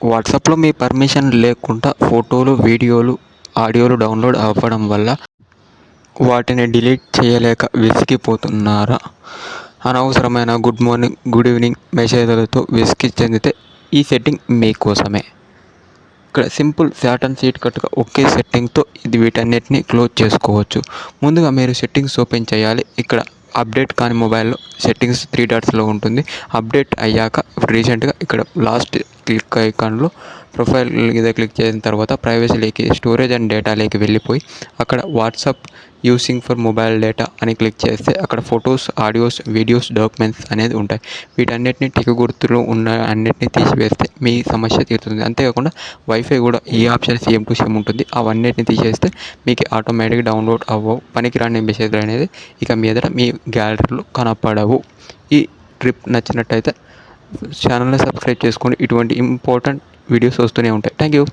వాట్సాప్లో మీ పర్మిషన్ లేకుండా ఫోటోలు, వీడియోలు, ఆడియోలు డౌన్లోడ్ అవ్వడం వల్ల వాటిని డిలీట్ చేయలేక విసిగిపోతున్నారా? అనవసరమైన గుడ్ మార్నింగ్, గుడ్ ఈవినింగ్ మెసేజ్లతో విసిగి చెందితే ఈ సెట్టింగ్ మీకోసమే. ఇక్కడ సింపుల్ షార్ట్ అండ్ స్వీట్ కట్గా ఒకే సెట్టింగ్తో వీటన్నిటిని క్లోజ్ చేసుకోవచ్చు. ముందుగా మీరు సెట్టింగ్స్ ఓపెన్ చేయాలి. ఇక్కడ అప్డేట్ కాని మొబైల్లో సెట్టింగ్స్ 3 డాట్స్లో ఉంటుంది. అప్డేట్ అయ్యాక రీసెంట్గా ఇక్కడ లాస్ట్ క్లిక్ ఐకాన్లో ప్రొఫైల్ మీద క్లిక్ చేసిన తర్వాత ప్రైవసీలోకి, స్టోరేజ్ అండ్ డేటాలోకి వెళ్ళిపోయి అక్కడ WhatsApp using for mobile data అని క్లిక్ చేస్తే అక్కడ ఫొటోస్, ఆడియోస్, వీడియోస్, డాక్యుమెంట్స్ అనేది ఉంటాయి. వీటన్నిటిని టిక్ గుర్తులు ఉన్న అన్నిటిని తీసివేస్తే మీ సమస్య తీరుతుంది. అంతేకాకుండా వైఫై కూడా ఈ ఆప్షన్ సేమ్ టు సేమ్ ఉంటుంది. అవన్నిటిని తీసేస్తే మీకు ఆటోమేటిక్గా డౌన్లోడ్ అవ్వవు, పనికిరాని మెసేజ్లు అనేది ఇక మీదట మీ గ్యాలరీలో కనపడవు. ఈ ట్రిప్ నచ్చినట్టయితే ఛానల్ని సబ్స్క్రైబ్ చేసుకొని ఇటువంటి ఇంపార్టెంట్ వీడియోస్ వస్తూనే ఉంటాయి. Thank you.